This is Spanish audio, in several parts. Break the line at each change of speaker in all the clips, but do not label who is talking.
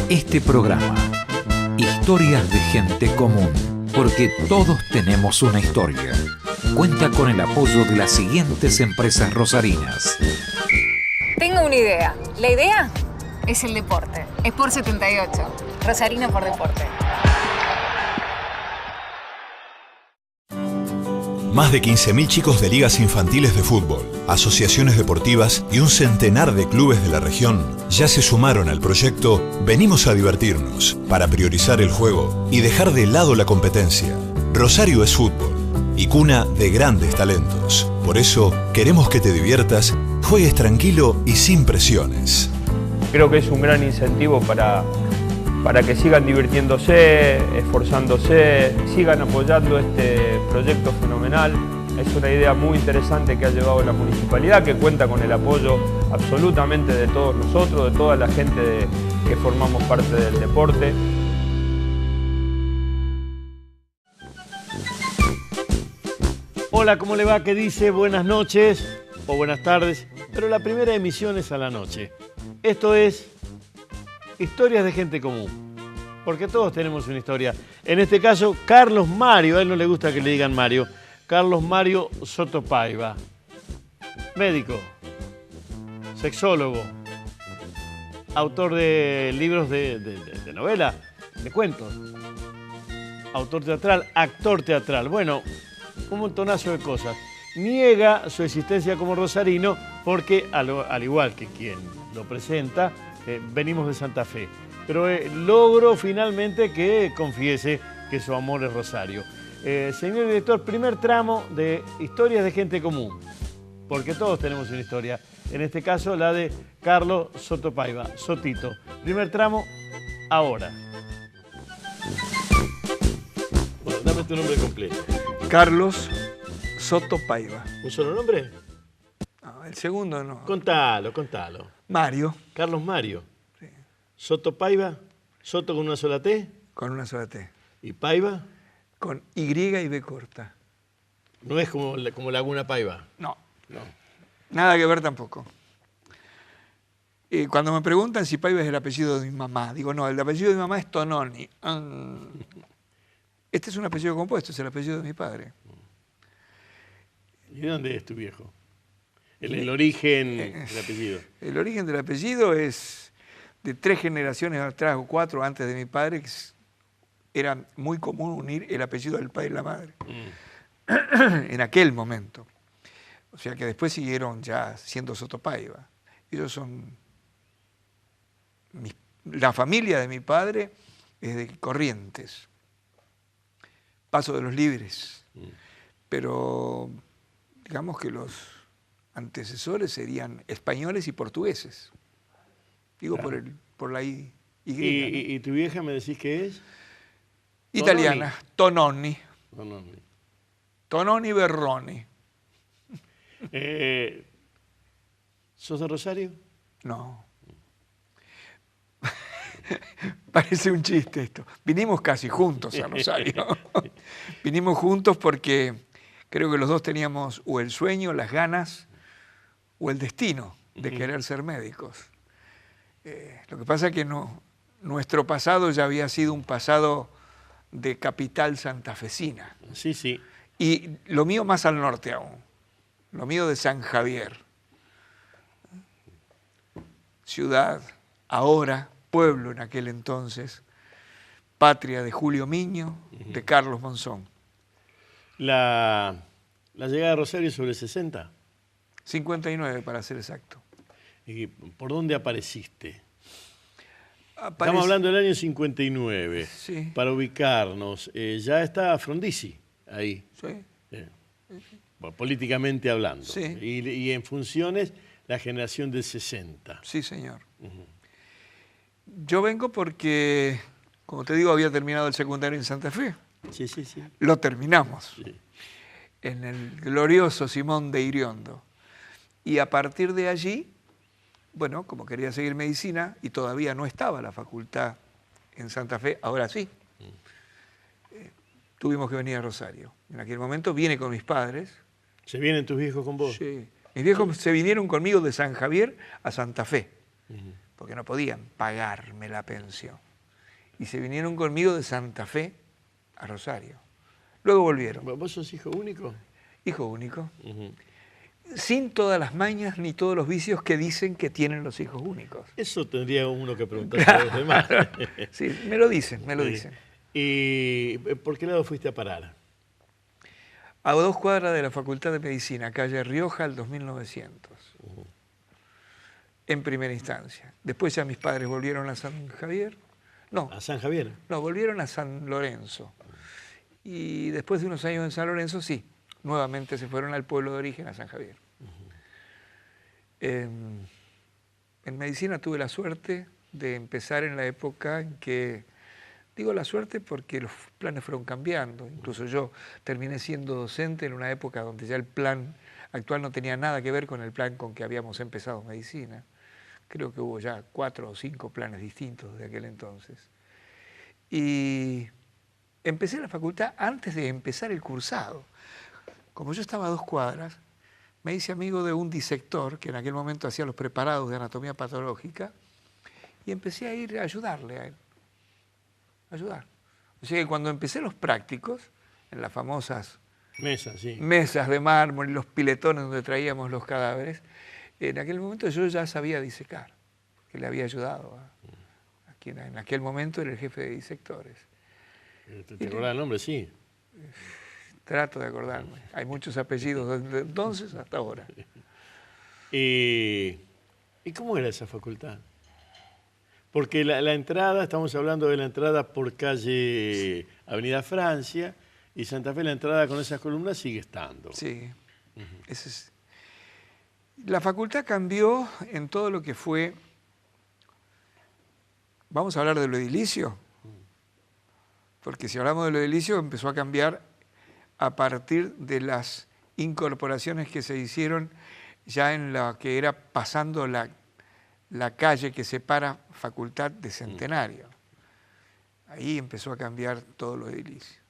Este programa, Historias de Gente Común, porque todos tenemos una historia, cuenta con el apoyo de las siguientes empresas rosarinas.
Tengo una idea. La idea es el deporte. Sport 78. Rosarino por deporte.
Más de 15.000 chicos de ligas infantiles de fútbol, asociaciones deportivas y un centenar de clubes de la región ya se sumaron al proyecto Venimos a divertirnos, para priorizar el juego y dejar de lado la competencia. Rosario es fútbol y cuna de grandes talentos. Por eso queremos que te diviertas, juegues tranquilo y sin presiones.
Creo que es un gran incentivo para que sigan divirtiéndose, esforzándose, sigan apoyando este proyecto fenomenal. Es una idea muy interesante que ha llevado la municipalidad, que cuenta con el apoyo absolutamente de todos nosotros, de toda la gente que formamos parte del deporte.
Hola, ¿cómo le va? ¿Qué dice? Buenas noches o buenas tardes, pero la primera emisión es a la noche. Esto es Historias de Gente Común, porque todos tenemos una historia. En este caso, Carlos Mario, a él no le gusta que le digan Mario, Carlos Mario Soto Paiva, médico, sexólogo, autor de libros de novela, de cuentos, autor teatral, actor teatral, bueno, un montonazo de cosas. Niega su existencia como rosarino porque, al igual que quien lo presenta, venimos de Santa Fe. Pero logro finalmente que confiese que su amor es Rosario. Señor director, primer tramo de Historias de Gente Común, porque todos tenemos una historia. En este caso, la de Carlos Soto Paiva, Sotito. Primer tramo, ahora. Bueno, dame tu nombre completo.
Carlos Soto Paiva.
¿Un solo nombre?
No, el segundo no.
Contalo.
Mario.
Carlos Mario.
Sí.
Soto Paiva. Soto con una sola T.
Con una sola T.
¿Y Paiva?
Con Y y B corta.
No es como Laguna Paiva.
No. Nada que ver tampoco. Cuando me preguntan si Paiva es el apellido de mi mamá, digo, no, el apellido de mi mamá es Tononi. Este es un apellido compuesto, es el apellido de mi padre.
¿Y de dónde es tu viejo? El origen del apellido.
El origen del apellido es de 3 generaciones atrás o 4 antes de mi padre, que era muy común unir el apellido del padre y la madre. En aquel momento. O sea que después siguieron ya siendo Soto Paiva. Ellos son... La familia de mi padre es de Corrientes. Paso de los Libres. Pero digamos que los antecesores serían españoles y portugueses. Digo, claro, por la Y.
¿Y tu vieja me decís que es?
Italiana, Tononi. Tononi Berroni.
¿Sos de Rosario?
No. Parece un chiste esto. Vinimos casi juntos a Rosario. Vinimos juntos porque creo que los dos teníamos o el sueño, las ganas, o el destino de querer ser médicos. Lo que pasa es que nuestro pasado ya había sido un pasado de capital santafesina.
Sí, sí.
Y lo mío más al norte aún. Lo mío de San Javier. Ciudad, ahora, pueblo en aquel entonces, patria de Julio Miño, de Carlos Monzón.
La llegada de Rosario sobre el 60.
59 para ser exacto.
¿Y por dónde apareciste? Estamos hablando del año 59.
Sí.
Para ubicarnos. Ya está Frondizi ahí.
Sí.
Políticamente hablando.
Sí.
Y en funciones, la generación del 60.
Sí, señor. Yo vengo porque, como te digo, había terminado el secundario en Santa Fe.
Sí.
Lo terminamos.
Sí.
En el glorioso Simón de Iriondo. Y a partir de allí, bueno, como quería seguir medicina y todavía no estaba la facultad en Santa Fe, ahora sí, tuvimos que venir a Rosario. En aquel momento vine con mis padres.
¿Se vienen tus viejos con vos?
Sí. Mis viejos se vinieron conmigo de San Javier a Santa Fe. porque no podían pagarme la pensión. Y se vinieron conmigo de Santa Fe a Rosario. Luego volvieron.
¿Vos sos hijo único?
Hijo único. Sin todas las mañas ni todos los vicios que dicen que tienen los hijos únicos.
Eso tendría uno que preguntarse a los demás.
Sí, me lo dicen, me lo dicen.
¿Y por qué lado fuiste a parar?
A 2 cuadras de la Facultad de Medicina, calle Rioja, al 2900. En primera instancia. Después ya mis padres volvieron a San Javier. No.
¿A San Javier?
No, volvieron a San Lorenzo. Y después de unos años en San Lorenzo, sí, nuevamente se fueron al pueblo de origen, a San Javier. En medicina tuve la suerte de empezar en la época en que, digo la suerte porque los planes fueron cambiando. Incluso yo terminé siendo docente en una época donde ya el plan actual no tenía nada que ver con el plan con que habíamos empezado medicina. Creo que hubo ya 4 o 5 planes distintos de aquel entonces. Y empecé la facultad antes de empezar el cursado. Como yo estaba a 2 cuadras, me hice amigo de un disector que en aquel momento hacía los preparados de anatomía patológica y empecé a ir a ayudarle a él. Ayudar. O sea que cuando empecé los prácticos, en las famosas mesas de mármol y los piletones donde traíamos los cadáveres, en aquel momento yo ya sabía disecar, que le había ayudado a quien en aquel momento era el jefe de disectores.
¿Te acordás el nombre? Sí.
Trato de acordarme. Hay muchos apellidos desde entonces hasta ahora.
¿Y cómo era esa facultad? Porque la entrada, estamos hablando de la entrada por calle Avenida Francia, y Santa Fe, la entrada con esas columnas sigue estando.
Sí. La facultad cambió en todo lo que fue... ¿Vamos a hablar de lo edilicio? Porque si hablamos de lo edilicio, empezó a cambiar a partir de las incorporaciones que se hicieron ya en la que era pasando la calle que separa Facultad de Centenario. Ahí empezó a cambiar todo lo edilicio.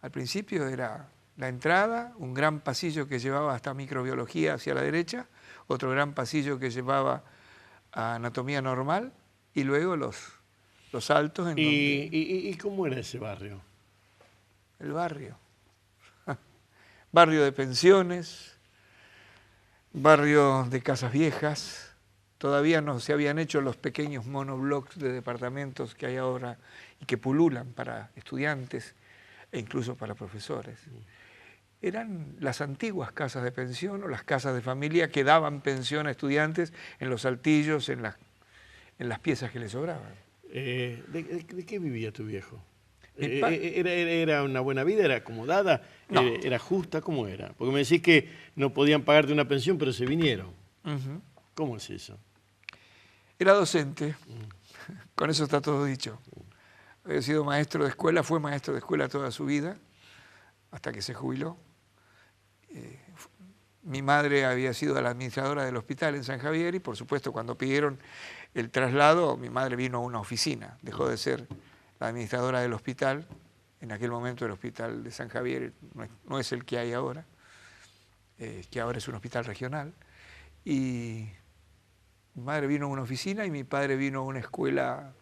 Al principio era la entrada, un gran pasillo que llevaba hasta microbiología hacia la derecha, otro gran pasillo que llevaba a anatomía normal y luego los altos.
¿Y cómo era ese barrio?
El barrio. Barrio de pensiones, barrio de casas viejas. Todavía no se habían hecho los pequeños monoblocks de departamentos que hay ahora y que pululan para estudiantes e incluso para profesores. Eran las antiguas casas de pensión o las casas de familia que daban pensión a estudiantes en los altillos, en las piezas que les sobraban.
¿De qué vivía tu viejo? ¿Era una buena vida? ¿Era acomodada?
No.
¿Era justa? ¿Cómo era? Porque me decís que no podían pagarte una pensión, pero se vinieron. ¿Cómo es eso?
Era docente, con eso está todo dicho. Había sido maestro de escuela, fue maestro de escuela toda su vida, hasta que se jubiló. Mi madre había sido la administradora del hospital en San Javier y, por supuesto, cuando pidieron el traslado, mi madre vino a una oficina. Dejó de ser la administradora del hospital. En aquel momento el hospital de San Javier no es el que hay ahora, que ahora es un hospital regional. Y mi madre vino a una oficina y mi padre vino a una escuela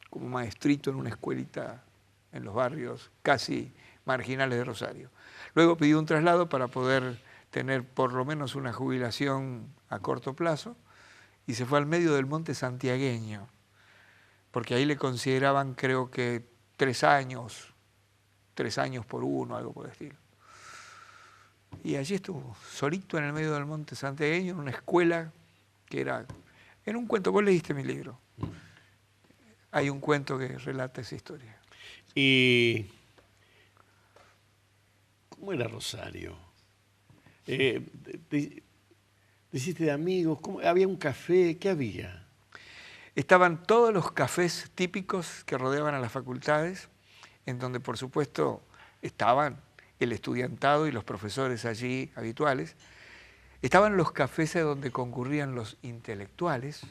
como maestrito en una escuelita en los barrios casi marginales de Rosario. Luego pidió un traslado para poder tener por lo menos una jubilación a corto plazo y se fue al medio del monte santiagueño, porque ahí le consideraban creo que 3 años por uno, algo por el estilo. Y allí estuvo, solito en el medio del monte santiagueño, en una escuela que era, en un cuento, vos leíste mi libro, hay un cuento que relata esa historia.
¿Y cómo era Rosario? ¿Te hiciste de amigos? ¿Había un café? ¿Qué había?
Estaban todos los cafés típicos que rodeaban a las facultades, en donde por supuesto estaban el estudiantado y los profesores allí habituales. Estaban los cafés donde concurrían los intelectuales,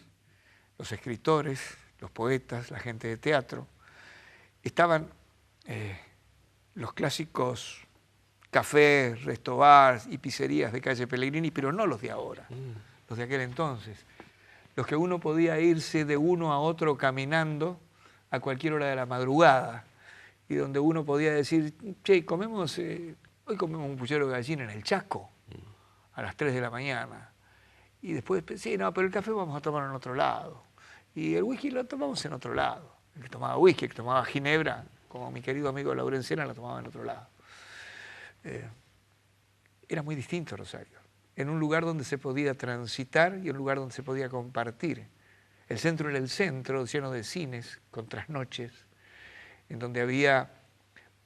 los escritores, los poetas, la gente de teatro. Estaban los clásicos cafés, restobars y pizzerías de calle Pellegrini, pero no los de ahora, los de aquel entonces. los que uno podía irse de uno a otro caminando a cualquier hora de la madrugada, y donde uno podía decir, che, hoy comemos un puchero de gallina en el Chaco, a las 3 de la mañana. Y después, sí, no, pero el café vamos a tomar en otro lado. Y el whisky lo tomamos en otro lado. El que tomaba whisky, el que tomaba ginebra, como mi querido amigo Laurencena, lo tomaba en otro lado. Era muy distinto Rosario. En un lugar donde se podía transitar y un lugar donde se podía compartir. El centro era el centro, lleno de cines, con trasnoches, en donde había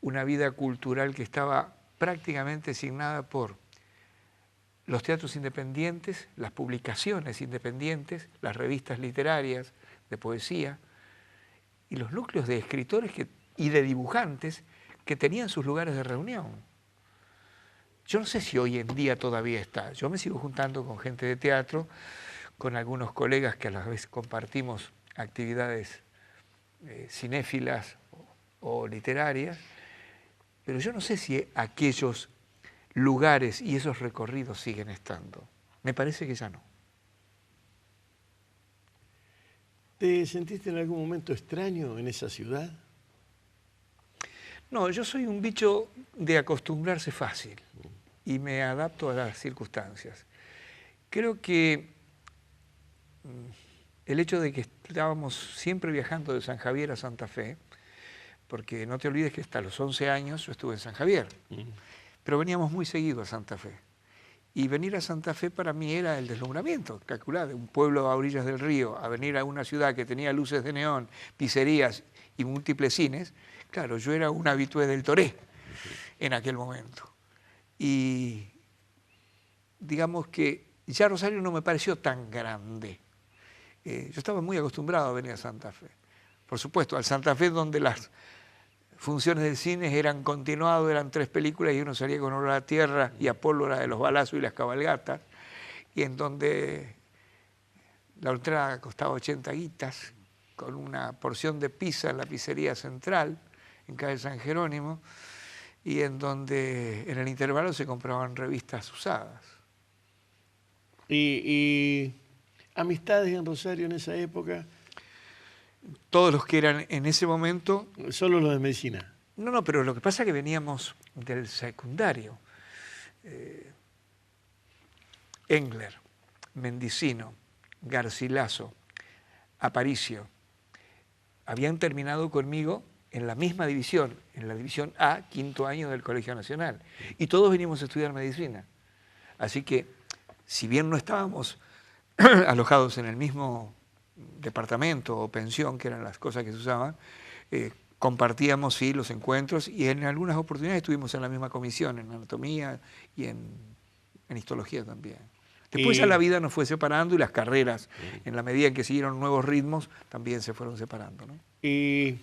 una vida cultural que estaba prácticamente asignada por los teatros independientes, las publicaciones independientes, las revistas literarias de poesía y los núcleos de escritores y de dibujantes que tenían sus lugares de reunión. Yo no sé si hoy en día todavía está. Yo me sigo juntando con gente de teatro, con algunos colegas que a la vez compartimos actividades cinéfilas o literarias, pero yo no sé si aquellos lugares y esos recorridos siguen estando. Me parece que ya no.
¿Te sentiste en algún momento extraño en esa ciudad?
No, yo soy un bicho de acostumbrarse fácil y me adapto a las circunstancias. Creo que el hecho de que estábamos siempre viajando de San Javier a Santa Fe, porque no te olvides que hasta los 11 años yo estuve en San Javier, pero veníamos muy seguido a Santa Fe. Y venir a Santa Fe para mí era el deslumbramiento, calculá, de un pueblo a orillas del río, a venir a una ciudad que tenía luces de neón, pizzerías y múltiples cines. Claro, yo era un habitué del Toré en aquel momento. Y digamos que ya Rosario no me pareció tan grande. Yo estaba muy acostumbrado a venir a Santa Fe. Por supuesto, al Santa Fe donde las funciones del cine eran continuadas, eran 3 películas y uno salía con Olor a la Tierra y Apolo era de los balazos y las cabalgatas, y en donde la entrada costaba 80 guitas, con una porción de pizza en la pizzería central, en calle San Jerónimo, y en donde en el intervalo se compraban revistas usadas.
¿Y amistades en Rosario en esa época?
Todos los que eran en ese momento...
¿Solo los de medicina?
No, pero lo que pasa es que veníamos del secundario. Engler, Mendicino, Garcilaso, Aparicio, habían terminado conmigo en la misma división, en la división A, 5º año del Colegio Nacional. Y todos vinimos a estudiar medicina. Así que, si bien no estábamos alojados en el mismo departamento o pensión, que eran las cosas que se usaban, compartíamos sí los encuentros y en algunas oportunidades estuvimos en la misma comisión, en anatomía y en histología también. Después ya la vida nos fue separando y las carreras, en la medida en que siguieron nuevos ritmos, también se fueron separando, ¿no?
Y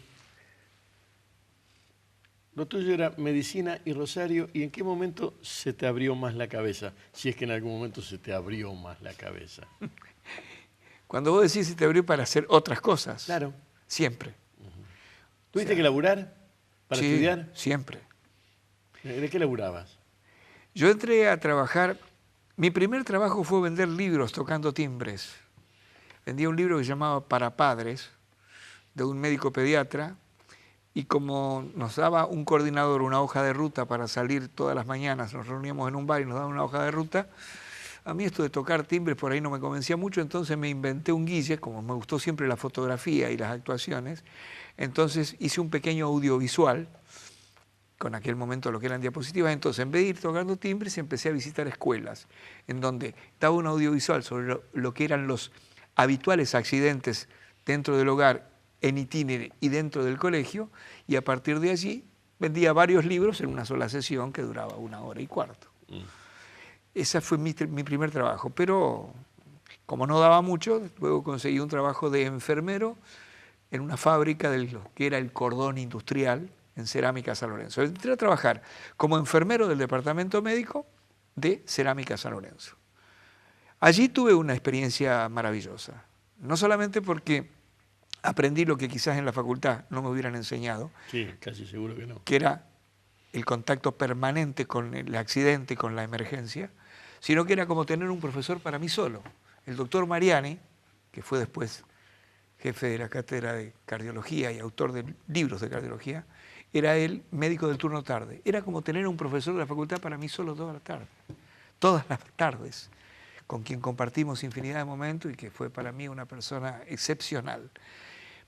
lo tuyo era medicina y Rosario, ¿y en qué momento se te abrió más la cabeza? Si es que en algún momento se te abrió más la cabeza.
Cuando vos decís se te abrió para hacer otras cosas.
Claro.
Siempre.
¿Tuviste que laburar para estudiar?
Siempre.
¿De qué laburabas?
Yo entré a trabajar, mi primer trabajo fue vender libros tocando timbres. Vendía un libro que se llamaba Para Padres, de un médico pediatra, y como nos daba un coordinador una hoja de ruta para salir todas las mañanas, nos reuníamos en un bar y nos daban una hoja de ruta, a mí esto de tocar timbres por ahí no me convencía mucho, entonces me inventé un guille, como me gustó siempre la fotografía y las actuaciones, entonces hice un pequeño audiovisual, con aquel momento lo que eran diapositivas, entonces en vez de ir tocando timbres empecé a visitar escuelas, en donde daba un audiovisual sobre lo que eran los habituales accidentes dentro del hogar, en itinere y dentro del colegio, y a partir de allí vendía varios libros en una sola sesión que duraba 1 hora y cuarto. Ese fue mi primer trabajo, pero como no daba mucho, luego conseguí un trabajo de enfermero en una fábrica de lo que era el cordón industrial en Cerámica San Lorenzo. Entré a trabajar como enfermero del departamento médico de Cerámica San Lorenzo. Allí tuve una experiencia maravillosa, no solamente porque aprendí lo que quizás en la facultad no me hubieran enseñado.
Sí, casi seguro que no.
Que era el contacto permanente con el accidente, con la emergencia, sino que era como tener un profesor para mí solo. El doctor Mariani, que fue después jefe de la cátedra de cardiología y autor de libros de cardiología, era el médico del turno tarde. Era como tener a un profesor de la facultad para mí solo todas las tardes, con quien compartimos infinidad de momentos y que fue para mí una persona excepcional.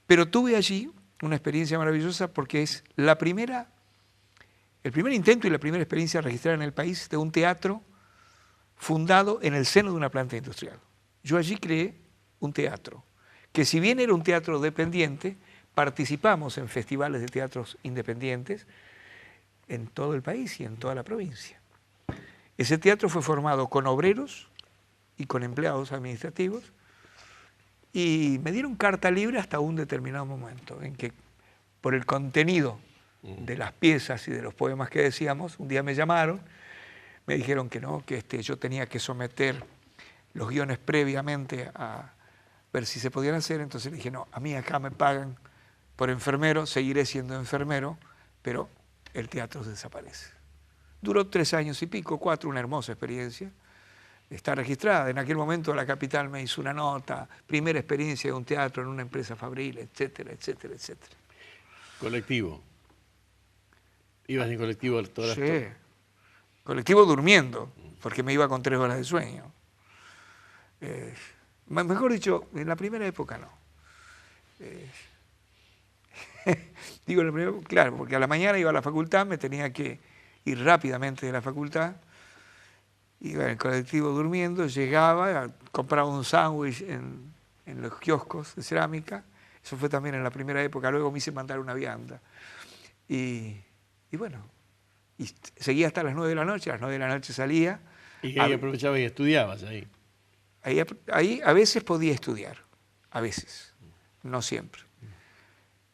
Pero tuve allí una experiencia maravillosa porque es el primer intento y la primera experiencia registrada en el país de un teatro fundado en el seno de una planta industrial. Yo allí creé un teatro, que si bien era un teatro dependiente, participamos en festivales de teatros independientes en todo el país y en toda la provincia. Ese teatro fue formado con obreros y con empleados administrativos y me dieron carta libre hasta un determinado momento en que por el contenido de las piezas y de los poemas que decíamos, un día me llamaron, me dijeron que no, que yo tenía que someter los guiones previamente a ver si se podían hacer, entonces le dije, no, a mí acá me pagan por enfermero, seguiré siendo enfermero, pero el teatro desaparece. Duró 3 años y pico, 4, una hermosa experiencia. Está registrada. En aquel momento la Capital me hizo una nota, primera experiencia de un teatro en una empresa fabril, etcétera, etcétera, etcétera.
Colectivo. ¿Ibas en colectivo todas las
Sí. Colectivo durmiendo, porque me iba con 3 horas de sueño. Mejor dicho, en la primera época no. Digo, en la primera, claro, porque a la mañana iba a la facultad, me tenía que ir rápidamente de la facultad, iba en el colectivo durmiendo, llegaba, compraba un sándwich en los kioscos de cerámica, eso fue también en la primera época, luego me hice mandar una vianda. Y bueno, y seguía hasta las 9 de la noche, a las 9 de la noche salía.
Y ahí aprovechabas y estudiabas ahí.
Ahí a veces podía estudiar, a veces, no siempre.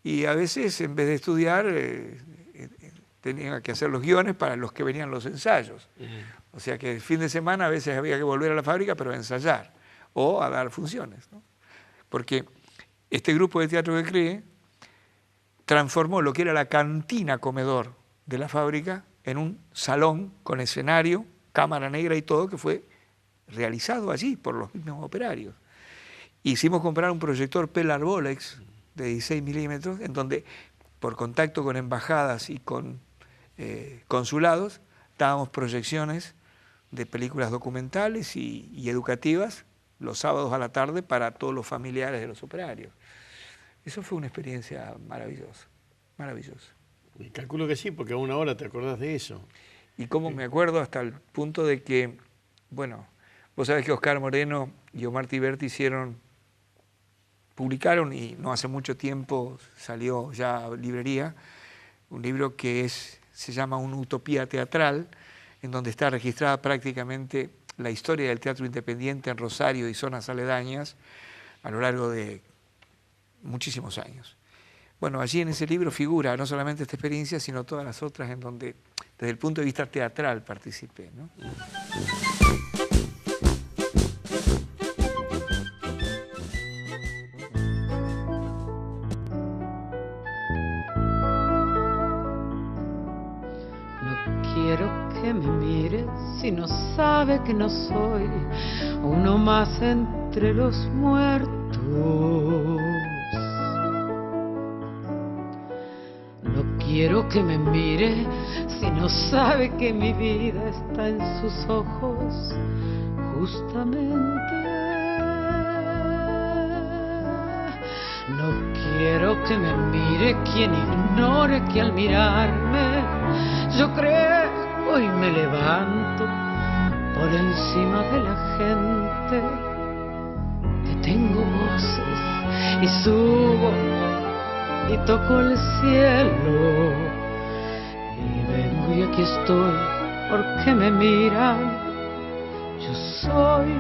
Y a veces en vez de estudiar tenía que hacer los guiones para los que venían los ensayos. O sea que el fin de semana a veces había que volver a la fábrica pero a ensayar o a dar funciones, ¿no? Porque este grupo de teatro que creé transformó lo que era la cantina comedor de la fábrica en un salón con escenario, cámara negra y todo, que fue realizado allí por los mismos operarios. Hicimos comprar un proyector Pelar Bolex de 16 milímetros, en donde por contacto con embajadas y con consulados dábamos proyecciones de películas documentales y educativas los sábados a la tarde para todos los familiares de los operarios. Eso fue una experiencia maravillosa, maravillosa.
Y calculo que sí, porque aún ahora te acordás de eso.
Y cómo me acuerdo hasta el punto de que, bueno, vos sabés que Oscar Moreno y Omar Tiberti publicaron, y no hace mucho tiempo salió ya a librería, un libro que se llama Una utopía teatral, en donde está registrada prácticamente la historia del teatro independiente en Rosario y zonas aledañas a lo largo de muchísimos años. Bueno, allí en ese libro figura no solamente esta experiencia, sino todas las otras en donde, desde el punto de vista teatral, participé, ¿no?
Quiero que me mire si no sabe que no soy uno más entre los muertos. No quiero que me mire si no sabe que mi vida está en sus ojos, justamente. No quiero que me mire quien ignore que al mirarme yo creo y me levanto por encima de la gente, que tengo voces y subo y toco el cielo y vengo y aquí estoy porque me miran. Yo soy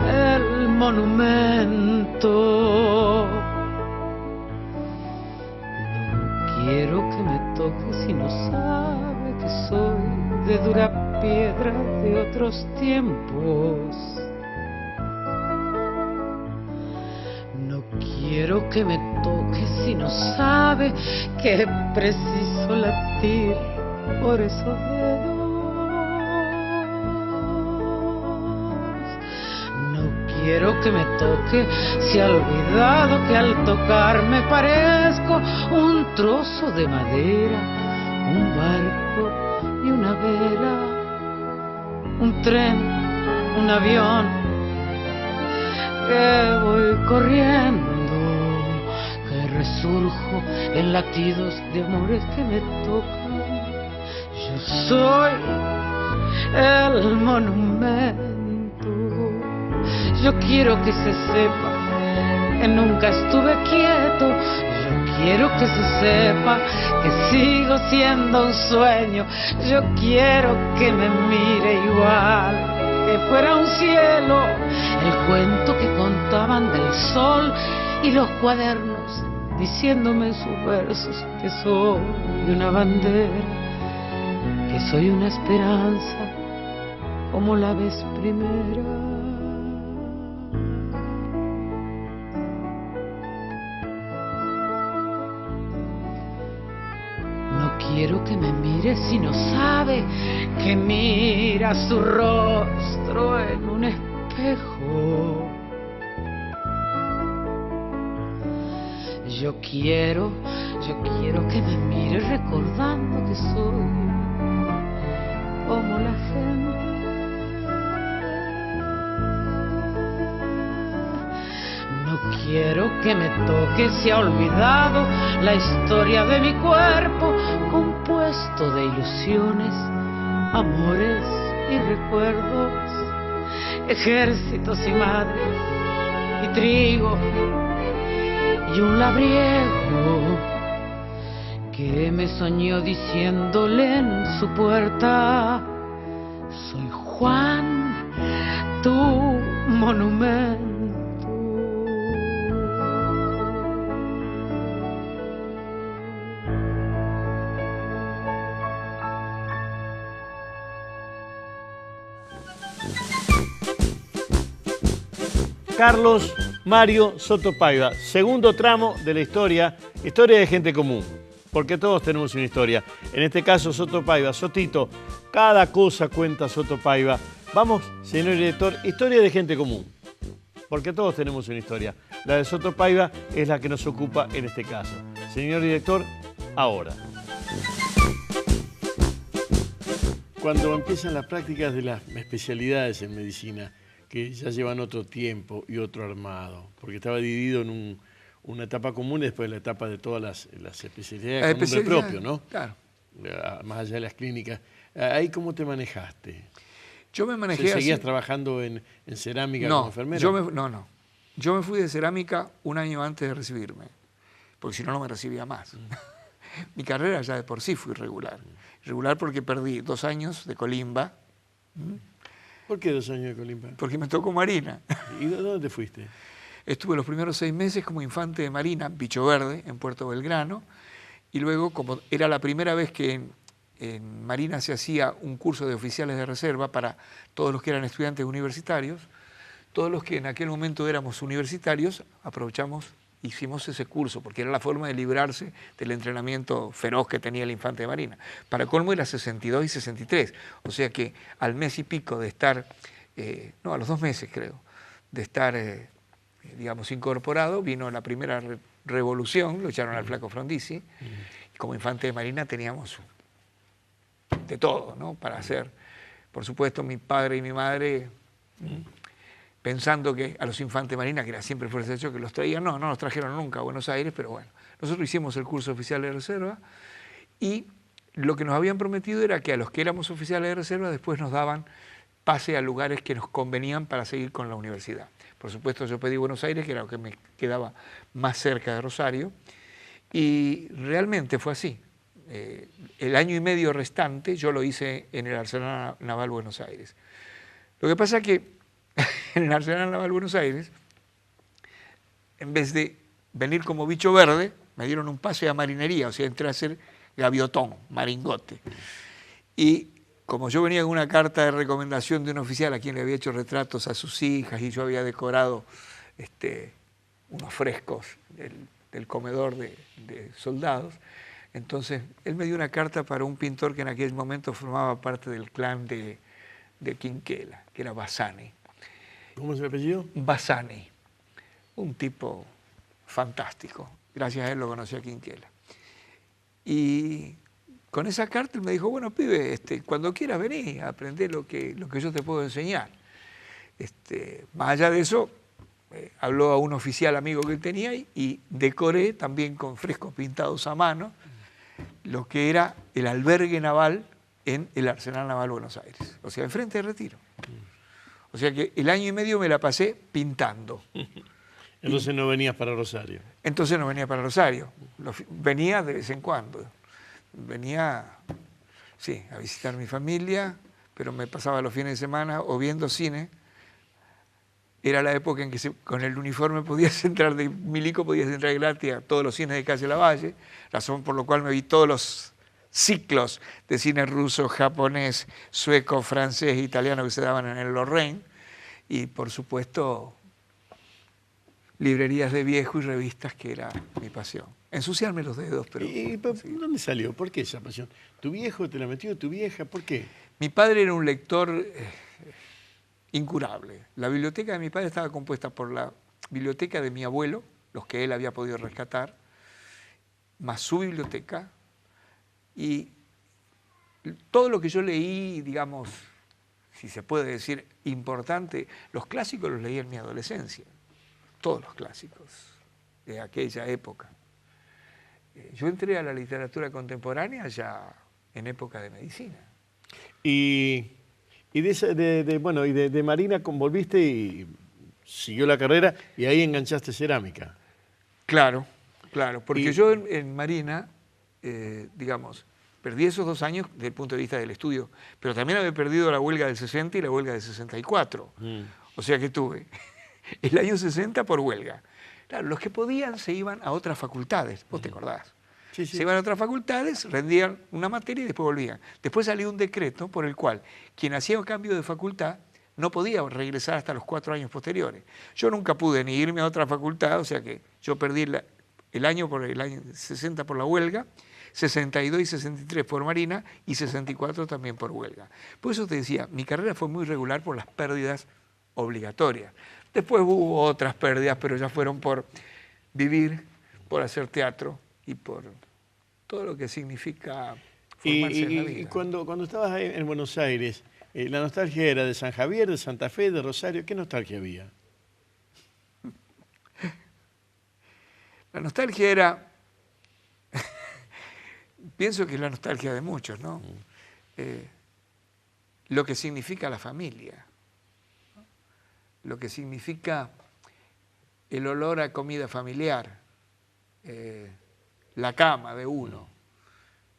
el monumento. No quiero que me toque si no sabe que soy de dura piedra de otros tiempos. No quiero que me toque si no sabe que preciso latir por esos dedos. No quiero que me toque, se ha olvidado que al tocarme parezco un trozo de madera, un barco y una vela, un tren, un avión, que voy corriendo, que resurjo en latidos de amores que me tocan. Yo soy el monumento. Yo quiero que se sepa que nunca estuve quieto. Yo quiero que se sepa que sigo siendo un sueño. Yo quiero que me mire igual, que fuera un cielo. El cuento que contaban del sol y los cuadernos diciéndome en sus versos que soy una bandera, que soy una esperanza como la vez primera. Quiero que me mire si no sabe que mira su rostro en un espejo. Yo quiero que me mire recordando que soy como la gente. No quiero que me toque, se ha olvidado la historia de mi cuerpo, compuesto de ilusiones, amores y recuerdos, ejércitos y madres y trigo y un labriego que me soñó diciéndole en su puerta: soy Juan, tu monumento.
Carlos Mario Soto Paiva, segundo tramo de la historia de gente común, porque todos tenemos una historia. En este caso, Soto Paiva, Sotito, cada cosa cuenta Soto Paiva. Vamos, señor director, historia de gente común, porque todos tenemos una historia. La de Soto Paiva es la que nos ocupa en este caso. Señor director, ahora. Cuando empiezan las prácticas de las especialidades en medicina, que ya llevan otro tiempo y otro armado, porque estaba dividido en una etapa común y después la etapa de todas las especialidades con nombre propio, ¿no?
Claro.
Más allá de las clínicas. ¿Ahí cómo te manejaste?
Yo me manejé
¿Seguías
así.
trabajando en cerámica
No,
como enfermero?
no. Yo me fui de cerámica un año antes de recibirme, porque si no, no me recibía más. Mi carrera ya de por sí fue irregular. Irregular porque perdí 2 años de colimba.
¿Por qué 2 años de colimba?
Porque me tocó Marina.
¿Y dónde te fuiste?
Estuve los primeros 6 meses como infante de Marina, Bicho Verde, en Puerto Belgrano, y luego, como era la primera vez que en Marina se hacía un curso de oficiales de reserva para todos los que eran estudiantes universitarios, todos los que en aquel momento éramos universitarios, hicimos ese curso, porque era la forma de librarse del entrenamiento feroz que tenía el infante de Marina. Para colmo era 62 y 63, o sea que al mes y pico de estar, a los 2 meses creo, de estar, digamos, incorporado, vino la primera revolución, lo echaron al flaco Frondizi, y como infante de Marina teníamos de todo, ¿no?, para hacer. Por supuesto, mi padre y mi madre, pensando que a los infantes de Marina, que era siempre fuerza de choque, los traían, no nos trajeron nunca a Buenos Aires, pero bueno, nosotros hicimos el curso oficial de reserva y lo que nos habían prometido era que a los que éramos oficiales de reserva después nos daban pase a lugares que nos convenían para seguir con la universidad. Por supuesto, yo pedí Buenos Aires, que era lo que me quedaba más cerca de Rosario, y realmente fue así. El año y medio restante yo lo hice en el Arsenal Naval Buenos Aires. Lo que pasa es que en el Arsenal Naval Buenos Aires, en vez de venir como Bicho Verde, me dieron un pase a marinería, o sea, entré a ser gaviotón, maringote. Y como yo venía con una carta de recomendación de un oficial a quien le había hecho retratos a sus hijas y yo había decorado unos frescos del comedor de soldados, entonces él me dio una carta para un pintor que en aquel momento formaba parte del clan de Quinquela, que era Bassani.
¿Cómo es el apellido?
Bassani, un tipo fantástico. Gracias a él lo conocí a Quinquela. Y con esa carta él me dijo, bueno, pibe, cuando quieras venir a aprender lo que yo te puedo enseñar. Más allá de eso, habló a un oficial amigo que él tenía y decoré también con frescos pintados a mano lo que era el albergue naval en el Arsenal Naval Buenos Aires, o sea, enfrente de Retiro. O sea que el año y medio me la pasé pintando.
Entonces no venías para Rosario.
Entonces no venía para Rosario, venía de vez en cuando. Venía, sí, a visitar a mi familia, pero me pasaba los fines de semana o viendo cine. Era la época en que con el uniforme podías entrar de milico, podías entrar gratis a todos los cines de Calle Lavalle, razón por la cual me vi todos los ciclos de cine ruso, japonés, sueco, francés e italiano que se daban en el Lorraine, y por supuesto librerías de viejo y revistas, que era mi pasión. Ensuciarme los dedos, pero...
¿Y dónde salió? ¿Por qué esa pasión? ¿Tu viejo te la metió, tu vieja? ¿Por qué?
Mi padre era un lector incurable. La biblioteca de mi padre estaba compuesta por la biblioteca de mi abuelo, los que él había podido rescatar, más su biblioteca, y todo lo que yo leí, digamos, si se puede decir importante, los clásicos los leí en mi adolescencia, todos los clásicos de aquella época. Yo entré a la literatura contemporánea ya en época de medicina.
Y de Marina volviste y siguió la carrera y ahí enganchaste cerámica.
Claro, porque yo en Marina, digamos, perdí esos 2 años desde el punto de vista del estudio, pero también había perdido la huelga del 60 y la huelga del 64. O sea que tuve el año 60 por huelga. Claro, los que podían se iban a otras facultades, vos te acordás.
Sí, sí.
Se iban a otras facultades, rendían una materia y después volvían. Después salió un decreto por el cual quien hacía un cambio de facultad no podía regresar hasta los 4 años posteriores. Yo nunca pude ni irme a otra facultad, o sea que yo perdí el año 60 por la huelga, 62 y 63 por Marina y 64 también por huelga. Por eso te decía, mi carrera fue muy regular por las pérdidas obligatorias. Después hubo otras pérdidas, pero ya fueron por vivir, por hacer teatro y por todo lo que significa formarse en la vida.
Y cuando estabas ahí en Buenos Aires, la nostalgia era de San Javier, de Santa Fe, de Rosario. ¿Qué nostalgia había?
La nostalgia era, pienso que es la nostalgia de muchos, ¿no? Lo que significa la familia, ¿no? Lo que significa el olor a comida familiar, la cama de uno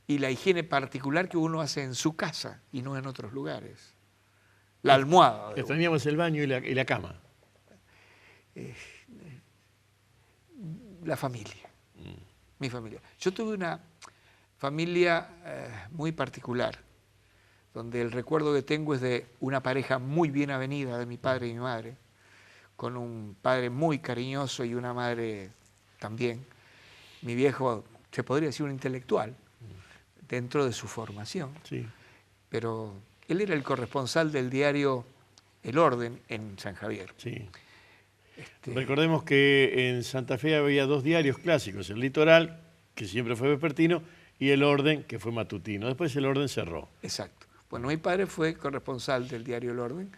y la higiene particular que uno hace en su casa y no en otros lugares. La almohada.
Extrañamos el baño y la cama.
La familia, mi familia. Yo tuve una familia muy particular, donde el recuerdo que tengo es de una pareja muy bien avenida de mi padre y mi madre, con un padre muy cariñoso y una madre también. Mi viejo, se podría decir un intelectual, dentro de su formación.
Sí.
Pero él era el corresponsal del diario El Orden en San Javier.
Sí. Recordemos que en Santa Fe había 2 diarios clásicos, el Litoral, que siempre fue vespertino, y el Orden, que fue matutino. Después el Orden cerró.
Exacto. Bueno, mi padre fue corresponsal del diario El Orden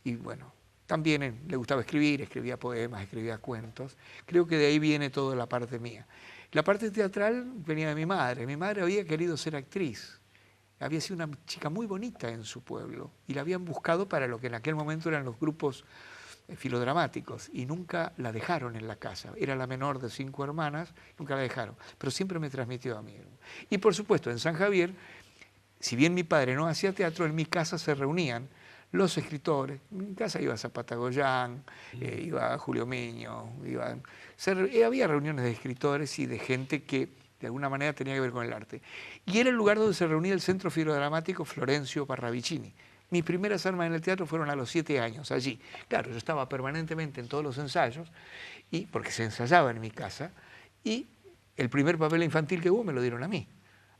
y bueno, también le gustaba escribir, escribía poemas, escribía cuentos. Creo que de ahí viene toda la parte mía. La parte teatral venía de mi madre. Mi madre había querido ser actriz. Había sido una chica muy bonita en su pueblo y la habían buscado para lo que en aquel momento eran los grupos filodramáticos y nunca la dejaron en la casa. Era la menor de 5 hermanas, nunca la dejaron, pero siempre me transmitió a mí. Y por supuesto, en San Javier, si bien mi padre no hacía teatro, en mi casa se reunían los escritores. En mi casa iba Zapata Goyán, iba Julio Meño, había reuniones de escritores y de gente que de alguna manera tenía que ver con el arte. Y era el lugar donde se reunía el Centro Filodramático Florencio Parravicini. Mis primeras armas en el teatro fueron a los 7 años, allí. Claro, yo estaba permanentemente en todos los ensayos, porque se ensayaba en mi casa, y el primer papel infantil que hubo me lo dieron a mí.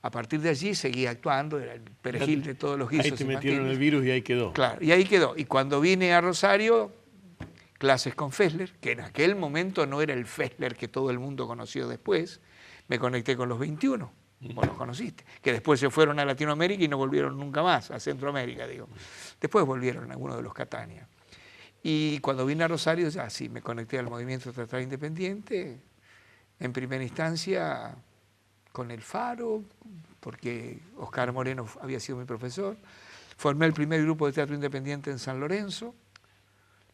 A partir de allí seguí actuando, era el perejil de todos los guisos
infantiles. Ahí te
infantiles.
metieron el virus y ahí quedó.
Claro, y ahí quedó. Y cuando vine a Rosario, clases con Fessler, que en aquel momento no era el Fessler que todo el mundo conoció después. Me conecté con los 21, vos los conociste, que después se fueron a Latinoamérica y no volvieron nunca más, a Centroamérica, digo. Después volvieron algunos de los Catania. Y cuando vine a Rosario, ya sí, me conecté al movimiento teatral independiente, en primera instancia con el Faro, porque Oscar Moreno había sido mi profesor. Formé el primer grupo de teatro independiente en San Lorenzo,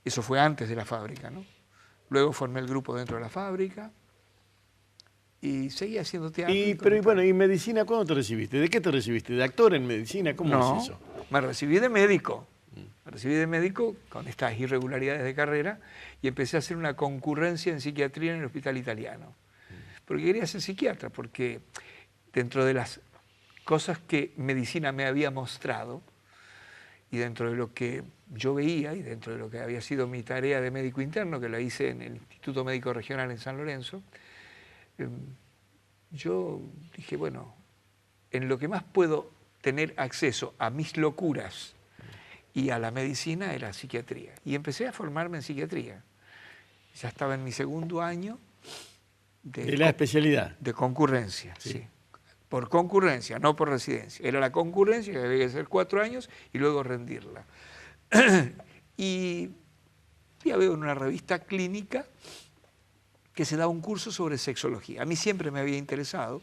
eso fue antes de la fábrica, ¿no? Luego formé el grupo dentro de la fábrica y seguí haciendo teatro.
¿Y medicina cuándo te recibiste? ¿De qué te recibiste? ¿De actor en medicina? ¿Cómo es eso?
Me recibí de médico. Me recibí de médico con estas irregularidades de carrera y empecé a hacer una concurrencia en psiquiatría en el Hospital Italiano. Porque quería ser psiquiatra, porque dentro de las cosas que medicina me había mostrado y dentro de lo que yo veía y dentro de lo que había sido mi tarea de médico interno, que la hice en el Instituto Médico Regional en San Lorenzo, yo dije, bueno, en lo que más puedo tener acceso a mis locuras y a la medicina era psiquiatría. Y empecé a formarme en psiquiatría. Ya estaba en mi segundo año
de la especialidad.
De concurrencia, sí. Por concurrencia, no por residencia. Era la concurrencia, que debía ser 4 años, y luego rendirla. Y ya veo en una revista clínica que se da un curso sobre sexología. A mí siempre me había interesado,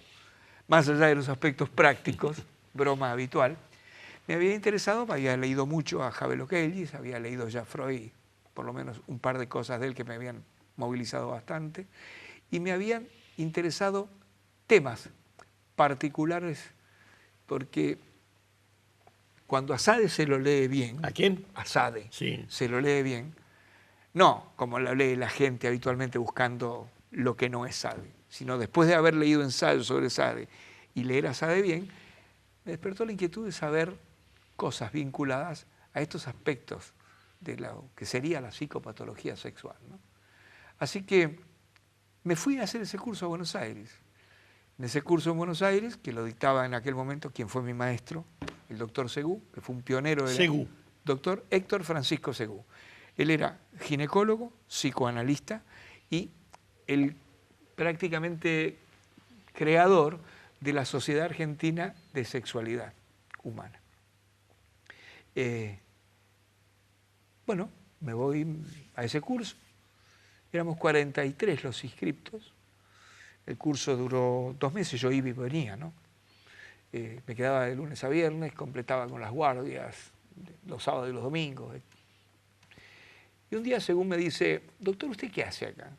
más allá de los aspectos prácticos, broma habitual, me había interesado, había leído mucho a Havelo Kellis, había leído ya Freud, por lo menos un par de cosas de él que me habían movilizado bastante, y me habían interesado temas particulares, porque cuando a Sade se lo lee bien...
¿A quién?
A Sade.
Sí.
Se lo lee bien. No como lo lee la gente habitualmente buscando lo que no es Sade, sino después de haber leído ensayos sobre Sade y leer a Sade bien, me despertó la inquietud de saber cosas vinculadas a estos aspectos de lo que sería la psicopatología sexual, ¿no? Así que me fui a hacer ese curso a Buenos Aires. En ese curso en Buenos Aires, que lo dictaba en aquel momento quien fue mi maestro, el doctor Segú, que fue un pionero de
Segú.
Doctor Héctor Francisco Segú. Él era ginecólogo, psicoanalista y el prácticamente creador de la Sociedad Argentina de Sexualidad Humana. Bueno, me voy a ese curso. Éramos 43 los inscriptos. El curso duró 2 meses, yo iba y venía, ¿no? Me quedaba de lunes a viernes, completaba con las guardias, los sábados y los domingos. Y un día, según me dice, doctor, ¿usted qué hace acá?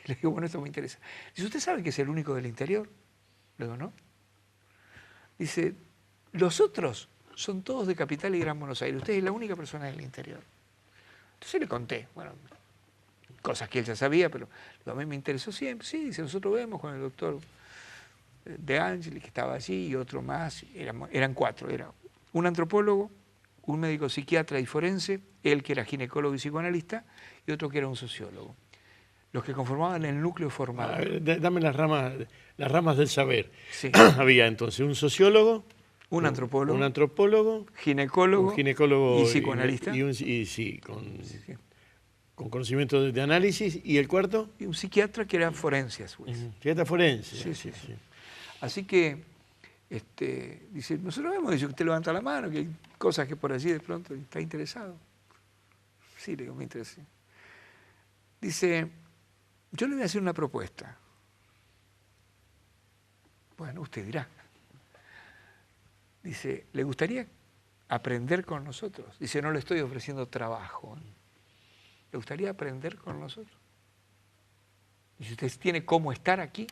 Le digo, bueno, esto me interesa. Dice, ¿usted sabe que es el único del interior? Le digo, ¿no? Dice, los otros son todos de Capital y Gran Buenos Aires. Usted es la única persona del interior. Entonces le conté, bueno, cosas que él ya sabía, pero a mí me interesó siempre. Sí, dice, nosotros vemos con el doctor De Angeli, que estaba allí, y otro más. Eran 4. Era un antropólogo, un médico psiquiatra y forense, él que era ginecólogo y psicoanalista, y otro que era un sociólogo. Los que conformaban el núcleo formador.
Dame las ramas del saber.
Sí.
Había entonces un sociólogo,
un
antropólogo,
ginecólogo y psicoanalista.
Con conocimiento de análisis. ¿Y el cuarto?
Y un psiquiatra que era forense.
Psiquiatra forense.
Sí. Así que, dice, nosotros vemos, dice, usted levanta la mano, que hay cosas que por allí de pronto está interesado. Sí, le digo, me interesa. Dice, yo le voy a hacer una propuesta. Bueno, usted dirá. Dice, ¿le gustaría aprender con nosotros? Dice, no le estoy ofreciendo trabajo. ¿Le gustaría aprender con nosotros? Y si usted tiene cómo estar aquí,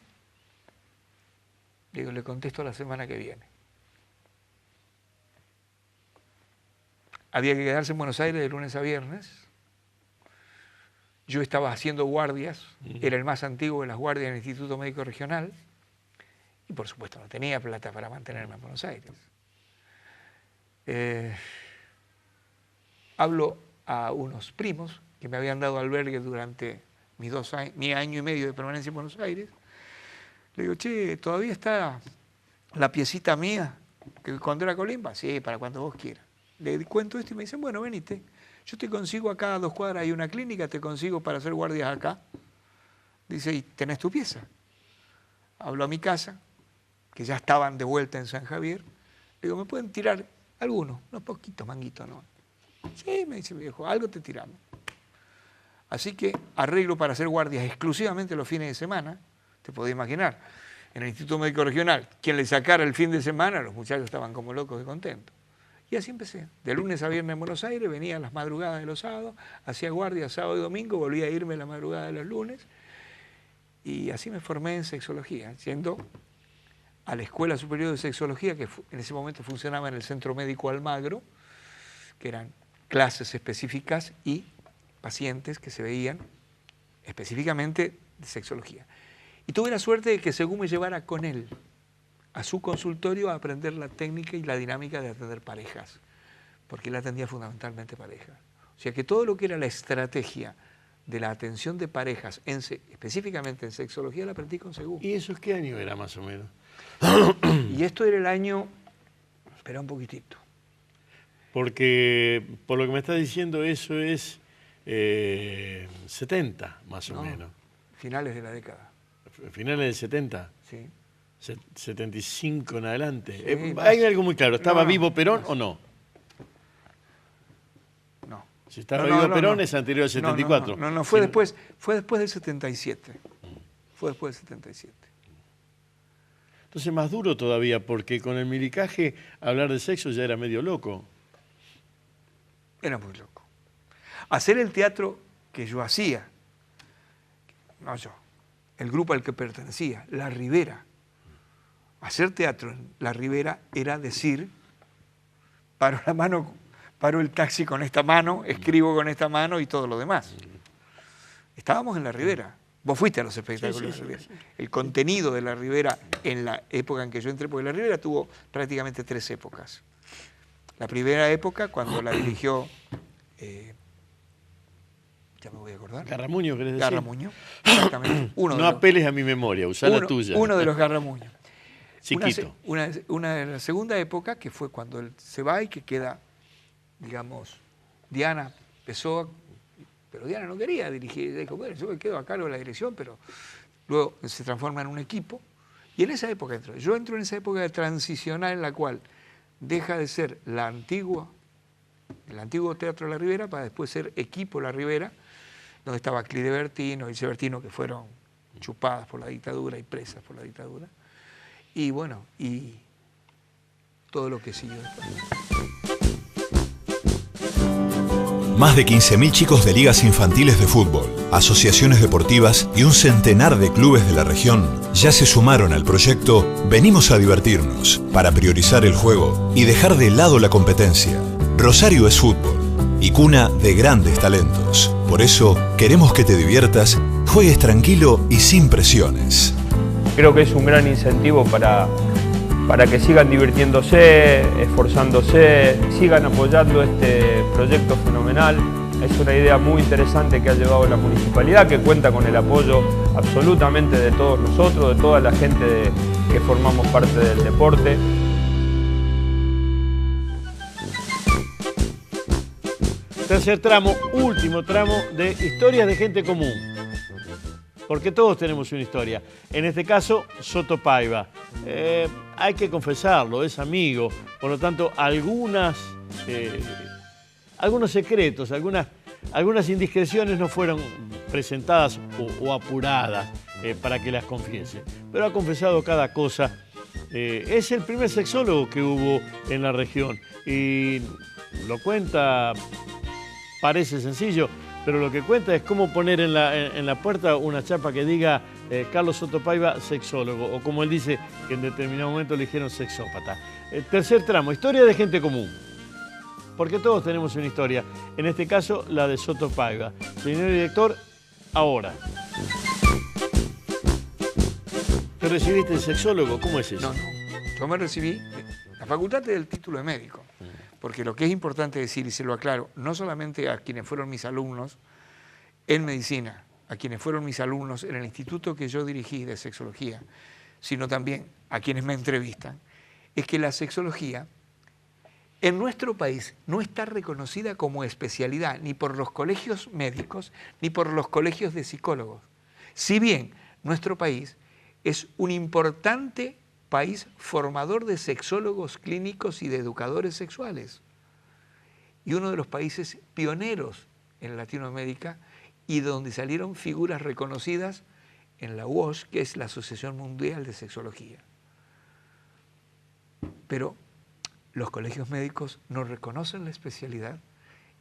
digo, le contesto la semana que viene. Había que quedarse en Buenos Aires de lunes a viernes. Yo estaba haciendo guardias, era el más antiguo de las guardias del Instituto Médico Regional, y por supuesto no tenía plata para mantenerme en Buenos Aires. Hablo a unos primos que me habían dado albergue durante mi año y medio de permanencia en Buenos Aires. Le digo, che, ¿todavía está la piecita mía que cuando era Colimba? Sí, para cuando vos quieras. le cuento esto y me dicen, bueno, venite, yo te consigo acá a 2 cuadras, hay una clínica, te consigo para hacer guardias acá. Dice, ¿y tenés tu pieza? Hablo a mi casa, que ya estaban de vuelta en San Javier. Le digo, ¿me pueden tirar algunos? Unos poquitos manguitos, ¿no? Sí, me dice mi viejo, algo te tiramos. Así que arreglo para hacer guardias exclusivamente los fines de semana. Te podés imaginar, en el Instituto Médico Regional, quien le sacara el fin de semana, los muchachos estaban como locos y contentos. Y así empecé. De lunes a viernes en Buenos Aires, venía a las madrugadas de los sábados, hacía guardias sábado y domingo, volvía a irme a la madrugada de los lunes. Y así me formé en sexología, yendo a la Escuela Superior de Sexología, que en ese momento funcionaba en el Centro Médico Almagro, que eran clases específicas y pacientes que se veían específicamente de sexología. Y tuve la suerte de que según me llevara con él a su consultorio a aprender la técnica y la dinámica de atender parejas, porque él atendía fundamentalmente parejas. O sea que todo lo que era la estrategia de la atención de parejas, específicamente en sexología, la aprendí con Según.
¿Y eso qué año era más o menos?
Y esto era el año, espera un poquitito.
Porque por lo que me está diciendo eso es 70 más o menos.
Finales de la década.
¿Finales del 70?
Sí.
75 en adelante.
Sí,
hay algo muy claro, ¿estaba vivo Perón o no?
No.
Si estaba vivo Perón es anterior al 74.
No, fue después del 77. Fue después del 77.
Entonces más duro todavía, porque con el milicaje hablar de sexo ya era medio loco.
Era muy loco. Hacer el teatro que yo hacía, no yo, el grupo al que pertenecía, La Ribera. Hacer teatro en La Ribera era decir, paro la mano, paro el taxi con esta mano, escribo con esta mano y todo lo demás. Estábamos en La Ribera. Vos fuiste a los espectáculos de La Ribera. El contenido de La Ribera en la época en que yo entré, porque La Ribera tuvo prácticamente 3 épocas. La primera época, cuando la dirigió, ya me voy a acordar.
Garramuño, ¿querés decir?
Garramuño, exactamente.
No apeles a mi memoria, usá la tuya.
Uno de los Garramuños.
Chiquito.
Una de la segunda época, que fue cuando él se va y que queda, digamos, Diana Pessoa, pero Diana no quería dirigir, dijo, bueno, yo me quedo a cargo de la dirección, pero luego se transforma en un equipo. Y en esa época entro. Yo entro en esa época transicional en la cual deja de ser el antiguo Teatro La Ribera para después ser Equipo La Ribera, donde estaba Clide Bertino y Bertino, que fueron chupadas por la dictadura y presas por la dictadura. Y bueno, y todo lo que siguió después.
Más de 15.000 chicos de ligas infantiles de fútbol, asociaciones deportivas y un centenar de clubes de la región ya se sumaron al proyecto Venimos a divertirnos, para priorizar el juego y dejar de lado la competencia. Rosario es fútbol y cuna de grandes talentos. Por eso queremos que te diviertas, juegues tranquilo y sin presiones.
Creo que es un gran incentivo para que sigan divirtiéndose, esforzándose, sigan apoyando este proyecto fenomenal. Es una idea muy interesante que ha llevado la municipalidad, que cuenta con el apoyo absolutamente de todos nosotros, de toda la gente que formamos parte del deporte.
Tercer tramo, último tramo de Historias de Gente Común. Porque todos tenemos una historia. En este caso, Soto Paiva. Hay que confesarlo, es amigo. Por lo tanto, algunos secretos, algunas indiscreciones no fueron presentadas o apuradas para que las confiese. Pero ha confesado cada cosa. Es el primer sexólogo que hubo en la región. Y lo cuenta, parece sencillo, pero lo que cuenta es cómo poner en la puerta una chapa que diga Carlos Soto Paiva, sexólogo, o como él dice, que en determinado momento le dijeron sexópata. Tercer tramo, historia de gente común. Porque todos tenemos una historia. En este caso, la de Soto Paiva. Señor director, ahora. ¿Te recibiste de sexólogo? ¿Cómo es eso?
No. Yo me recibí, la facultad del título de médico. Porque lo que es importante decir, y se lo aclaro, no solamente a quienes fueron mis alumnos en medicina, a quienes fueron mis alumnos en el instituto que yo dirigí de sexología, sino también a quienes me entrevistan, es que la sexología En nuestro país no está reconocida como especialidad ni por los colegios médicos ni por los colegios de psicólogos. Si bien nuestro país es un importante país formador de sexólogos clínicos y de educadores sexuales, y uno de los países pioneros en Latinoamérica y donde salieron figuras reconocidas en la WOSH, que es la Asociación Mundial de Sexología. Pero los colegios médicos no reconocen la especialidad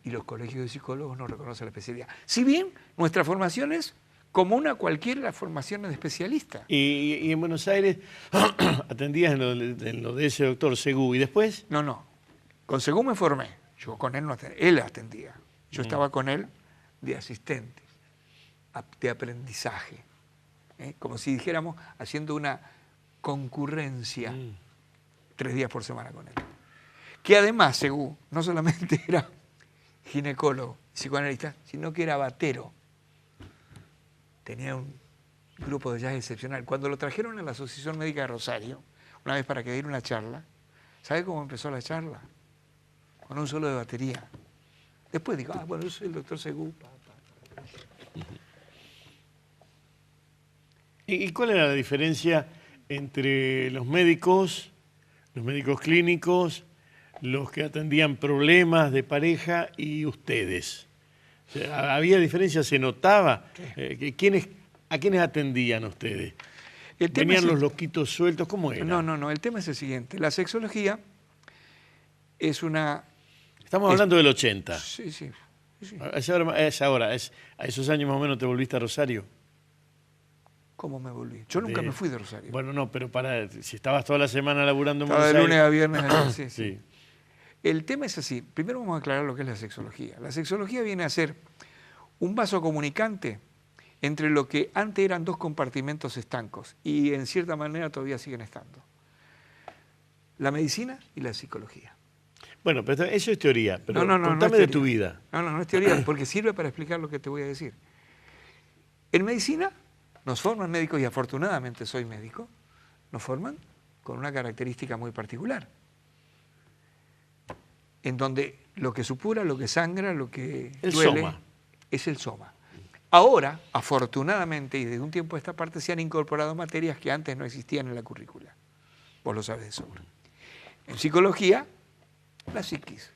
y los colegios de psicólogos no reconocen la especialidad. Si bien nuestra formación es común a cualquiera de las formaciones de especialista.
Y en Buenos Aires atendías en lo de ese doctor Segú, ¿y después?
No. Con Segú me formé. Yo con él no atendía. Él atendía. Yo estaba con él de asistente, de aprendizaje. Como si dijéramos, haciendo una concurrencia 3 días por semana con él. Que además, Segú, no solamente era ginecólogo, psicoanalista, sino que era batero. Tenía un grupo de jazz excepcional. Cuando lo trajeron a la Asociación Médica de Rosario, una vez para que diera una charla, ¿sabe cómo empezó la charla? Con un solo de batería. Después digo, bueno, yo soy el doctor Segú.
¿Y cuál era la diferencia entre los médicos clínicos, los que atendían problemas de pareja y ustedes? O sea, ¿había diferencia? ¿Se notaba? ¿A quiénes atendían ustedes? ¿Venían los loquitos sueltos? ¿Cómo era?
No. El tema es el siguiente. La sexología es una...
Estamos hablando del 80.
Sí.
A esos años más o menos te volviste a Rosario.
¿Cómo me volví? Yo nunca me fui de Rosario.
Bueno, no, pero si estabas toda la semana laburando en
Buenos Aires. De lunes a viernes.
Sí.
El tema es así. Primero vamos a aclarar lo que es la sexología. La sexología viene a ser un vaso comunicante entre lo que antes eran 2 compartimentos estancos y en cierta manera todavía siguen estando. La medicina y la psicología.
Bueno, pero eso es teoría. Pero contame
no es
de tu vida.
No es teoría, porque sirve para explicar lo que te voy a decir. En medicina nos forman médicos, y afortunadamente soy médico, nos forman con una característica muy particular, en donde lo que supura, lo que sangra, lo que duele,
soma.
Es el soma. Ahora, afortunadamente, y desde un tiempo a esta parte, se han incorporado materias que antes no existían en la currícula. Vos lo sabés de sobra. En psicología, la psiquis,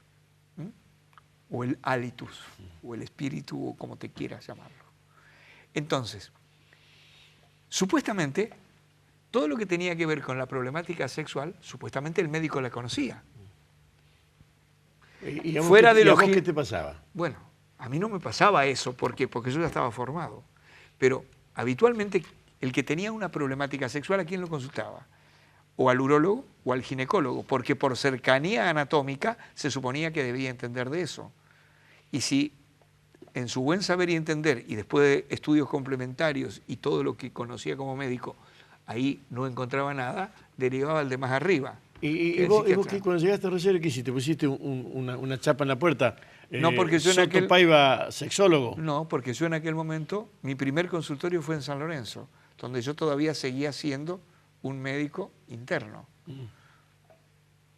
o el halitus, o el espíritu, o como te quieras llamarlo. Entonces, supuestamente, todo lo que tenía que ver con la problemática sexual, supuestamente el médico la conocía.
¿Y a vos qué te pasaba?
Bueno, a mí no me pasaba eso, ¿por qué? Porque yo ya estaba formado. Pero habitualmente el que tenía una problemática sexual, ¿a quién lo consultaba? O al urólogo o al ginecólogo, porque por cercanía anatómica se suponía que debía entender de eso. Y si en su buen saber y entender, y después de estudios complementarios y todo lo que conocía como médico, ahí no encontraba nada, derivaba al de más arriba.
¿Y vos cuando llegaste a Rosario, qué hiciste? ¿Pusiste una chapa en la puerta?
No, porque yo en aquel...
Paiva, sexólogo.
No, porque yo en aquel momento, mi primer consultorio fue en San Lorenzo, donde yo todavía seguía siendo un médico interno,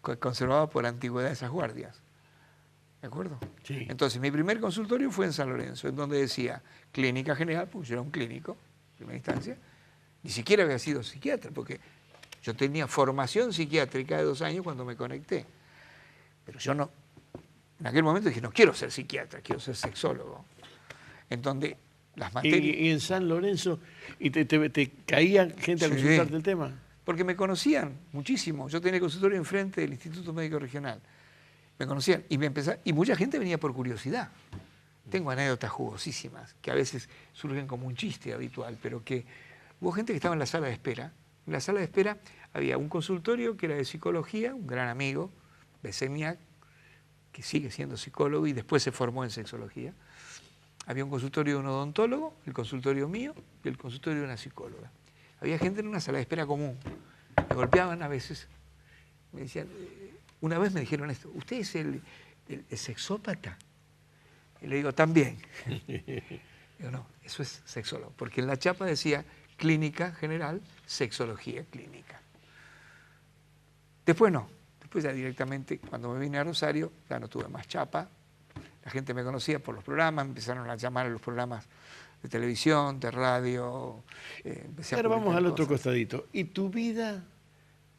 conservado por antigüedad esas guardias. ¿De acuerdo?
Sí.
Entonces, mi primer consultorio fue en San Lorenzo, en donde decía clínica general, pues yo era un clínico, en primera instancia. Ni siquiera había sido psiquiatra, porque yo tenía formación psiquiátrica de 2 años cuando me conecté. Pero yo no, en aquel momento dije, no quiero ser psiquiatra, quiero ser sexólogo. En donde las materias...
¿Y en San Lorenzo y te caían gente a consultarte el tema?
Porque me conocían muchísimo. Yo tenía consultorio enfrente del Instituto Médico Regional. Me conocían y mucha gente venía por curiosidad. Tengo anécdotas jugosísimas que a veces surgen como un chiste habitual, pero que hubo gente que estaba en la sala de espera. En la sala de espera había un consultorio que era de psicología, un gran amigo, Beseniak, que sigue siendo psicólogo y después se formó en sexología. Había un consultorio de un odontólogo, el consultorio mío y el consultorio de una psicóloga. Había gente en una sala de espera común. Me golpeaban a veces. Me decían, una vez me dijeron esto, ¿usted es el sexópata? Y le digo, también. Digo, no, eso es sexólogo. Porque en la chapa decía clínica general, sexología clínica. Después no. Después ya directamente, cuando me vine a Rosario, ya no tuve más chapa. La gente me conocía por los programas, me empezaron a llamar a los programas de televisión, de radio.
Ahora vamos al otro costadito. ¿Y tu vida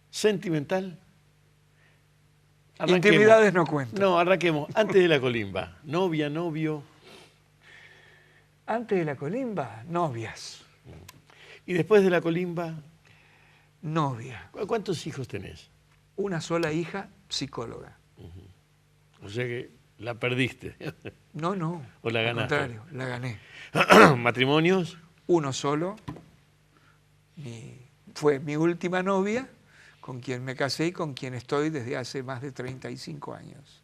sentimental?
Intimidades no cuento.
No, arranquemos. Antes de la colimba. Novia, novio.
Antes de la colimba, novias.
¿Y después de la colimba?
Novia.
¿Cuántos hijos tenés?
Una sola hija, psicóloga.
O sea que la perdiste.
No, no.
¿O la ganaste?
Al contrario, la gané.
¿Matrimonios?
Uno solo. Fue mi última novia, con quien me casé y con quien estoy desde hace más de 35 años.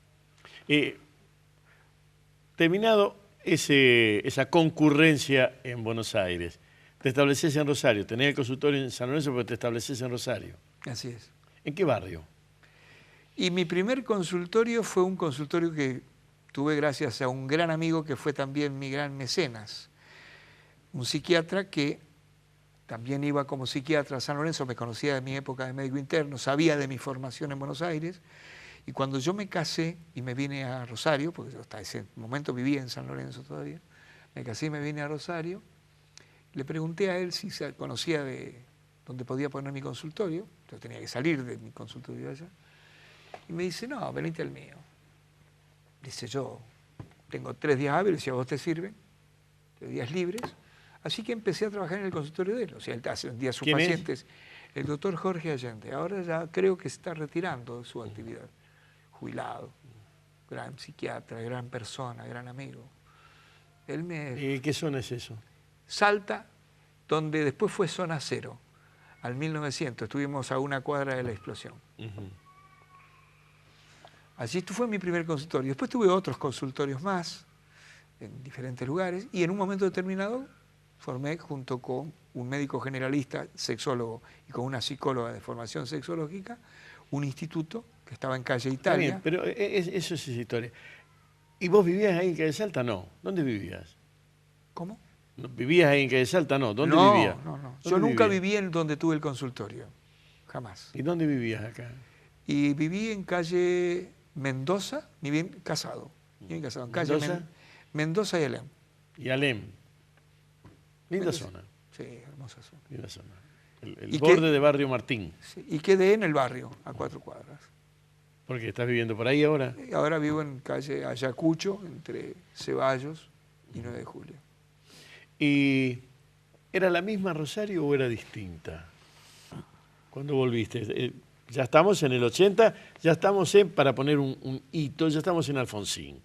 Terminado esa concurrencia en Buenos Aires, te estableces en Rosario, tenés el consultorio en San Lorenzo, pero te estableces en Rosario.
Así es.
¿En qué barrio?
Y mi primer consultorio fue un consultorio que tuve gracias a un gran amigo que fue también mi gran mecenas, un psiquiatra que también iba como psiquiatra a San Lorenzo, me conocía de mi época de médico interno, sabía de mi formación en Buenos Aires, y cuando yo me casé y me vine a Rosario, porque yo hasta ese momento vivía en San Lorenzo todavía, me casé y me vine a Rosario, le pregunté a él si se conocía de dónde podía poner mi consultorio, yo tenía que salir de mi consultorio allá, y me dice, no, venite al mío. Dice, yo tengo 3 días hábiles, si a vos te sirven, 3 días libres, así que empecé a trabajar en el consultorio de él, o sea, él atendía a sus pacientes. El doctor Jorge Allende, ahora ya creo que se está retirando de su actividad, jubilado, gran psiquiatra, gran persona, gran amigo. Él me...
¿Qué zona es eso?
Salta, donde después fue zona cero, al 1900, estuvimos a 1 cuadra de la explosión. Allí fue mi primer consultorio. Después tuve otros consultorios más, en diferentes lugares, y en un momento determinado formé, junto con un médico generalista, sexólogo, y con una psicóloga de formación sexológica, un instituto que estaba en calle Italia.
Bien, pero eso es esa historia. ¿Y vos vivías ahí en Calle Salta? No. ¿Dónde vivías?
¿Cómo?
¿Vivías ahí en Calle Salta? No. ¿Dónde vivías?
No. Yo nunca viví en donde tuve el consultorio. Jamás.
¿Y dónde vivías acá?
Y viví en calle Mendoza, ni bien casado. En calle Mendoza y Alem.
Y Alem. Linda zona.
Sí, hermosa zona.
Linda zona. El borde de Barrio Martín.
Sí, y quedé en el barrio, a 4 cuadras.
¿Por qué? ¿Estás viviendo por ahí ahora?
Ahora vivo en calle Ayacucho, entre Ceballos y 9 de Julio.
¿Y era la misma Rosario o era distinta? ¿Cuándo volviste? Ya estamos en el 80, ya estamos para poner un hito, ya estamos en Alfonsín.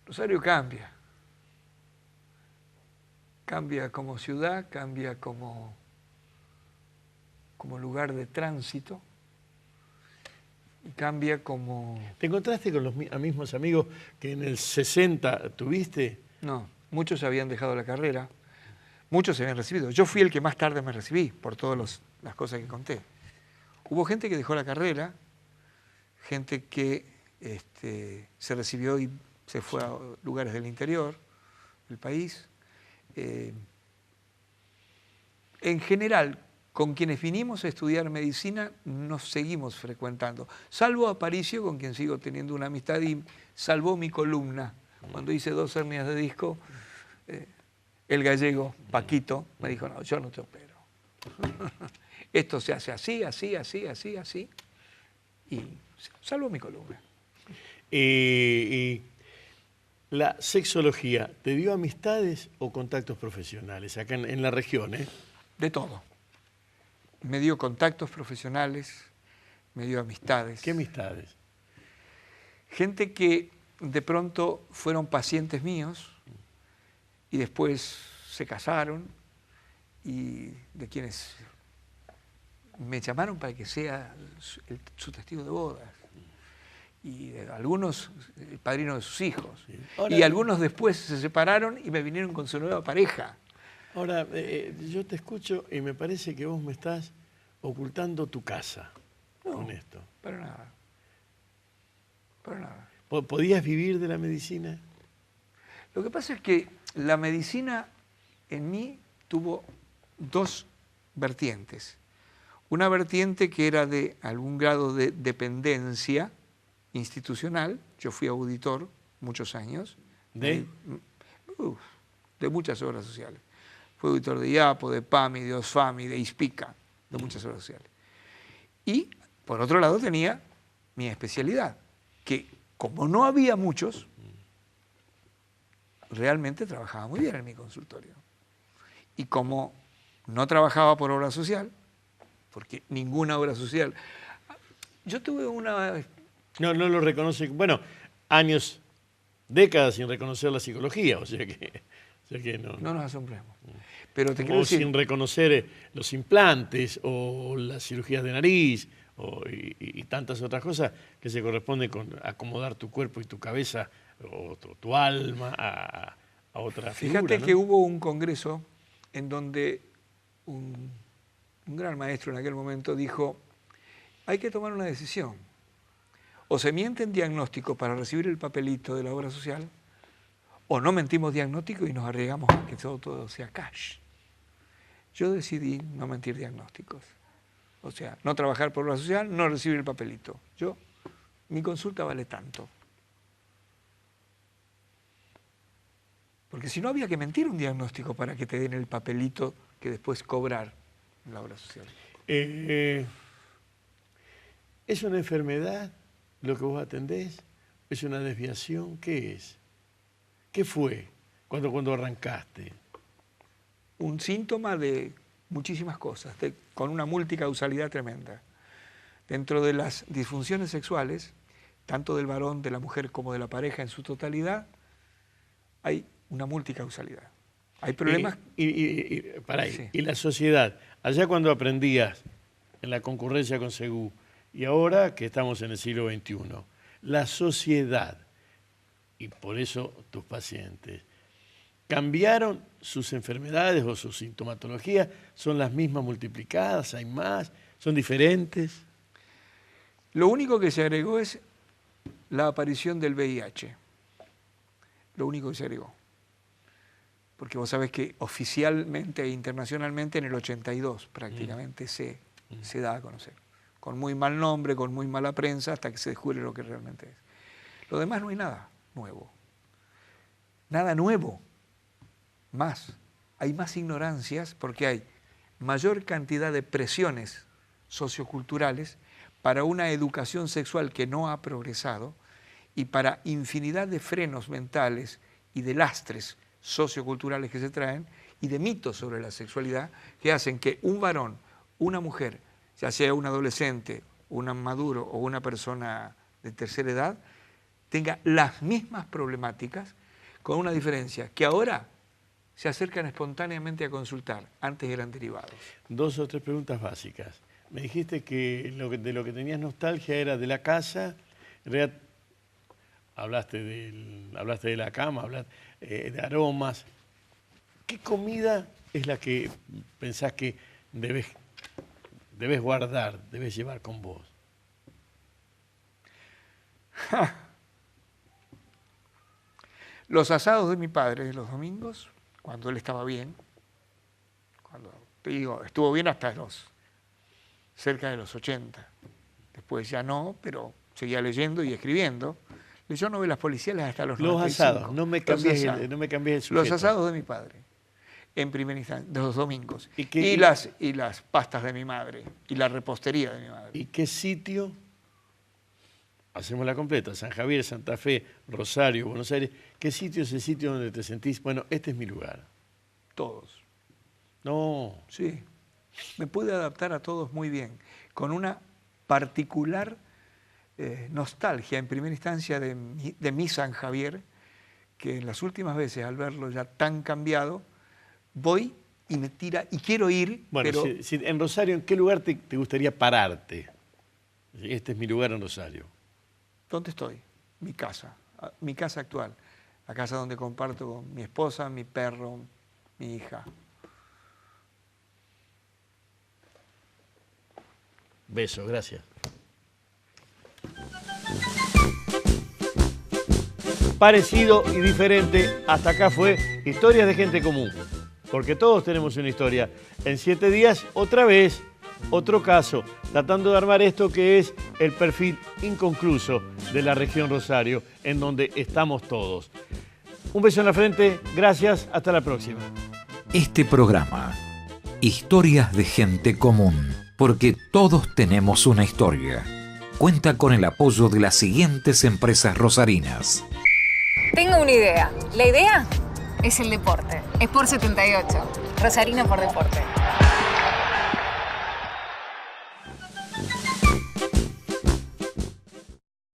Rosario cambia. Cambia como ciudad, cambia como lugar de tránsito, y cambia como...
¿Te encontraste con los mismos amigos que en el 60 tuviste?
No, muchos habían dejado la carrera, muchos se habían recibido. Yo fui el que más tarde me recibí, por todas las cosas que conté. Hubo gente que dejó la carrera, gente que se recibió y se fue a lugares del interior del país. En general, con quienes vinimos a estudiar medicina, nos seguimos frecuentando. Salvo Aparicio, con quien sigo teniendo una amistad y salvó mi columna. Cuando hice 2 hernias de disco, el gallego, Paquito, me dijo, no, yo no te opero. Esto se hace así, así, así, así, así. Y salvó mi columna.
Y la sexología, ¿te dio amistades o contactos profesionales acá en la región?
De todo. Me dio contactos profesionales, me dio amistades.
¿Qué amistades?
Gente que de pronto fueron pacientes míos y después se casaron y de quienes me llamaron para que sea su testigo de bodas. Y algunos, el padrino de sus hijos. Sí. Ahora, y algunos después se separaron y me vinieron con su nueva pareja.
Ahora, yo te escucho y me parece que vos me estás ocultando tu casa con esto.
Para nada. Para nada.
¿Podías vivir de la medicina?
Lo que pasa es que la medicina en mí tuvo 2 vertientes. una vertiente que era de algún grado de dependencia institucional. Yo fui auditor muchos años.
¿De?
De muchas obras sociales. Fui auditor de IAPO, de PAMI, de OSFAMI, de ISPICA, de muchas obras sociales. Y, por otro lado, tenía mi especialidad, que como no había muchos, realmente trabajaba muy bien en mi consultorio. Y como no trabajaba por obra social, porque ninguna obra social... Yo tuve una...
No lo reconoce. Bueno, años, décadas sin reconocer la psicología, o sea que no.
No nos asombremos. Pero te quiero
O
decir...
sin reconocer los implantes o las cirugías de nariz y tantas otras cosas que se corresponden con acomodar tu cuerpo y tu cabeza o tu alma a otra figura.
Fíjate,
¿no?
que hubo un congreso en donde un gran maestro en aquel momento dijo: hay que tomar una decisión. O se miente en diagnóstico para recibir el papelito de la obra social, o no mentimos diagnóstico y nos arriesgamos a que todo sea cash. Yo decidí no mentir diagnósticos. O sea, no trabajar por obra social, no recibir el papelito. Mi consulta vale tanto. Porque si no, había que mentir un diagnóstico para que te den el papelito que después cobrar en la obra social.
¿Es una enfermedad lo que vos atendés? ¿Es una desviación? ¿Qué es? ¿Qué fue cuando arrancaste?
Un síntoma de muchísimas cosas, con una multicausalidad tremenda. Dentro de las disfunciones sexuales, tanto del varón, de la mujer como de la pareja en su totalidad, hay una multicausalidad. Hay problemas...
Y la sociedad, allá cuando aprendías en la concurrencia con Segú, y ahora que estamos en el siglo XXI, la sociedad, y por eso tus pacientes, ¿cambiaron sus enfermedades o su sintomatología? ¿Son las mismas multiplicadas? ¿Hay más? ¿Son diferentes?
Lo único que se agregó es la aparición del VIH. Lo único que se agregó. Porque vos sabés que oficialmente e internacionalmente en el 82 prácticamente se da a conocer. Con muy mal nombre, con muy mala prensa, hasta que se descubre lo que realmente es. Lo demás no hay nada nuevo. Nada nuevo. Hay más ignorancias porque hay mayor cantidad de presiones socioculturales para una educación sexual que no ha progresado y para infinidad de frenos mentales y de lastres socioculturales que se traen y de mitos sobre la sexualidad que hacen que un varón, una mujer, ya sea un adolescente, un maduro o una persona de tercera edad, tenga las mismas problemáticas, con una diferencia, que ahora se acercan espontáneamente a consultar, antes eran derivados. 2
o 3 preguntas básicas. Me dijiste que de lo que tenías nostalgia era de la casa, en realidad hablaste de la cama, hablaste de aromas. ¿Qué comida es la que pensás que debes guardar, debes llevar con vos?
Los asados de mi padre los domingos, cuando él estaba bien, estuvo bien hasta cerca de los 80. Después ya no, pero seguía leyendo y escribiendo. Leyó novelas policiales hasta los 95.
Los asados, no me cambies el sujeto.
Los asados de mi padre, en primera instancia, de los domingos. Y las pastas de mi madre, y la repostería de mi madre.
¿Y qué sitio? Hacemos la completa, San Javier, Santa Fe, Rosario, Buenos Aires. ¿Qué sitio es el sitio donde te sentís, bueno, este es mi lugar?
Todos.
No.
Sí, me pude adaptar a todos muy bien, con una particular nostalgia en primera instancia de mi San Javier, que en las últimas veces al verlo ya tan cambiado, voy y me tira, y quiero ir,
bueno,
pero...
en Rosario, ¿en qué lugar te gustaría pararte? Este es mi lugar en Rosario.
¿Dónde estoy? Mi casa actual, la casa donde comparto con mi esposa, mi perro, mi hija.
Beso, gracias. Parecido y diferente, hasta acá fue Historias de Gente Común, porque todos tenemos una historia. En 7 días, otra vez, otro caso, tratando de armar esto que es el perfil inconcluso de la región Rosario, en donde estamos todos. Un beso en la frente, gracias, hasta la próxima.
Este programa, Historias de Gente Común, porque todos tenemos una historia, cuenta con el apoyo de las siguientes empresas rosarinas.
Tengo una idea. La idea es el deporte. Sport 78. Rosarino por deporte.